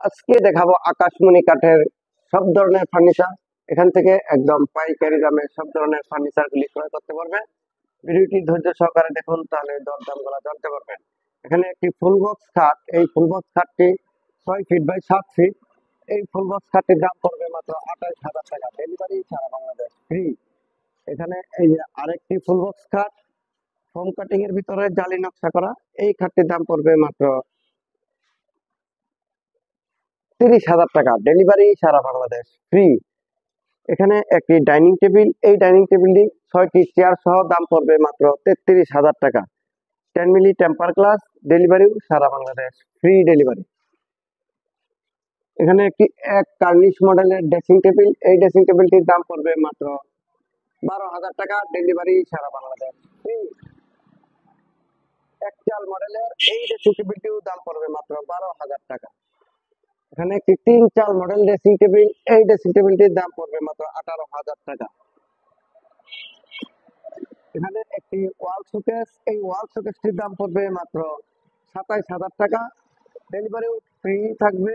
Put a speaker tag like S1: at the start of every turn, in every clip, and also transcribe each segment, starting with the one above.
S1: আজকে দেখাবো আকাশমণি কাঠের সব ধরনের ফার্নিচার। এখান থেকে একদম পাইকারি দামে সব ধরনের ফার্নিচার গুলি ক্রয় করতে পারবেন। ভিডিওটি ধৈর্য সহকারে দেখুন, তাহলে দরদাম গুলা জানতে পারবেন। এখানে একটি ফুল বক্স খাট, এই ফুল বক্স খাটটি 6 ফিট বাই 7 ফিট। এই ফুল বক্স খাটটির দাম পড়বে মাত্র 28,000 টাকা, ডেলিভারি সারা বাংলাদেশ ফ্রি। এখানে এই যে আরেকটি ফুল বক্স খাট, ফোম কাটিং এর ভিতরে জালি নকশা করা, এই খাটটির দাম পড়বে মাত্র 30,000 টাকা, ডেলিভারি সারা বাংলাদেশ ফ্রি। এখানে একটি ডাইনিং টেবিল, এই ডাইনিং টেবিলটি 6টি চেয়ার সহ দাম পড়বে মাত্র 33,000 টাকা, 10 মিলি টেম্পার গ্লাস, ডেলিভারি সারা বাংলাদেশ ফ্রি ডেলিভারি। এখানে একটি এক কার্নিশ মডেলের ড্রেসিং টেবিল, এই ড্রেসিং টেবিলটির দাম পড়বে মাত্র 12,000 টাকা, ডেলিভারি সারা বাংলাদেশ ফ্রি। এক চাল মডেলের এই ড্রেসিং টেবিলটির দাম পড়বে মাত্র 12,000 টাকা। এখানে একটি 3 চাল মডেল ড্রেসিং টেবিল, এই ড্রেসিং টেবিলটির দাম পড়বে মাত্র 18,000 টাকা। এখানে একটি ওয়াল শোকেস, এই ওয়াল শোকেসটির দাম পড়বে মাত্র 27,000 টাকা, ডেলিভারি ফ্রি থাকবে।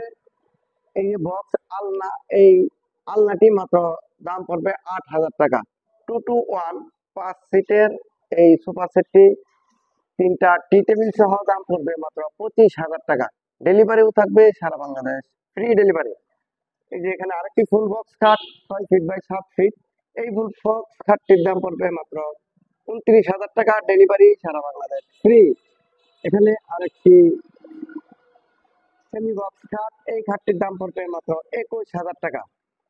S1: এই বক্স আলনা, এই আলনাটি মাত্র দাম পড়বে 8,000 টাকা। 2 to 1 5 সিটের এই সোফা সেটটি 3টা টি টেবিল সহ দাম পড়বে মাত্র 25,000 টাকা, ডেলিভারিও থাকবে সারা বাংলাদেশ ফ্রি ডেলিভারি। এই যে এখানে আরেকটি ফুল বক্স খাট 6 ফিট বাই 7 ফিট, এই ফুল বক্স খাটটির দাম পড়বে মাত্র 29,000 টাকা, ডেলিভারি সারা বাংলাদেশ ফ্রি। এখানে আরেকটি সেমি বক্স খাট, এই খাটটির দাম পড়বে মাত্র 21,000 টাকা,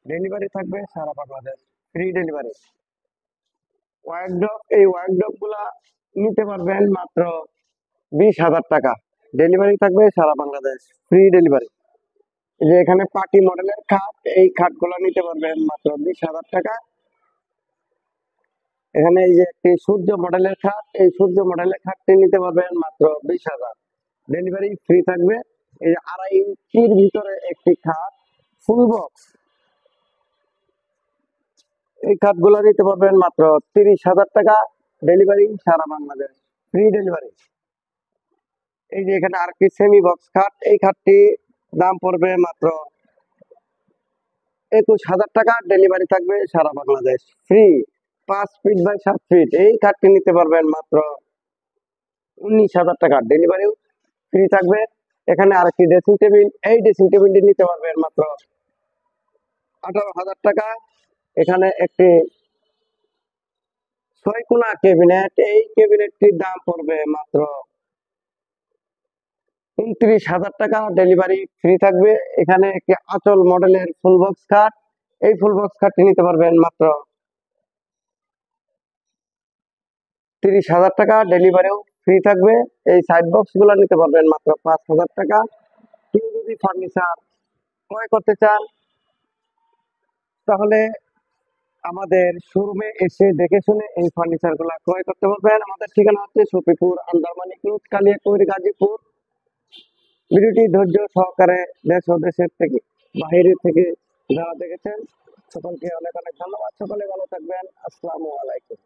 S1: ডেলিভারি থাকবে সারা বাংলাদেশ ফ্রি ডেলিভারি। ওয়ার্ড্রপ, এই ওয়ার্ড্রপ গুলা নিতে পারবেন মাত্র 20,000 টাকা, ডেলিভারি থাকবে সারা বাংলাদেশ ফ্রি ডেলিভারি। এই যে এখানে পার্টি মডেলের খাট, এই খাটগুলো নিতে পারবেন মাত্র 20,000 টাকা। এখানে এই যে একটি সূর্য মডেলের খাট, এই সূর্য মডেলের খাটটি নিতে পারবেন মাত্র 20,000, ডেলিভারি ফ্রি থাকবে। এই যে 2.5 ইঞ্চির ভিতরে একটি খাট ফুল বক্স, এই খাটগুলো নিতে পারবেন মাত্র 30,000 টাকা, ডেলিভারি সারা বাংলাদেশ ফ্রি ডেলিভারি। এই যে এখানে আরেকটি সেমি বক্স খাট, এই খাটটি দাম পড়বে মাত্র 21,000 টাকা, ডেলিভারি থাকবে সারা Bangladesh free. 5 feet by 7 feet, এই খাটটি নিতে পারবেন মাত্র 19,000 টাকা, ডেলিভারি ফ্রি থাকবে। এখানে আরেকটি ড্রেসিং টেবিল, এই ড্রেসিং টেবিলটি নিতে পারবেন মাত্র 18,000 টাকা। এখানে একটি 6 কোণা ক্যাবিনেট, এই ক্যাবিনেটটির দাম পড়বে মাত্র 29,000 টাকা, ডেলিভারি ফ্রি থাকবে। এখানে একটি আঁচল মডেলের ফুল বক্স খাট, এই ফুল বক্স খাটটি নিতে পারবেন মাত্র 30,000 টাকা, ডেলিভারিও ফ্রি থাকবে। এই সাইড বক্স গুলো নিতে পারবেন মাত্র 5,000 টাকা। কেউ যদি ফার্নিচার ক্রয় করতে চান, তাহলে আমাদের শোরুমে এসে দেখে শুনে এই ফার্নিচার গুলা ক্রয় করতে পারবেন। আমাদের ঠিকানা হচ্ছে শফিপুর, আন্দারমানিক রোড, কালিয়াকৈর, গাজীপুর। ভিডিওটি ধৈর্য সহকারে দেশ ও দেশের থেকে বাহিরে থেকে যারা দেখেছেন, সকলকে অনেক অনেক ধন্যবাদ। সকলে ভালো থাকবেন। আসসালামু আলাইকুম।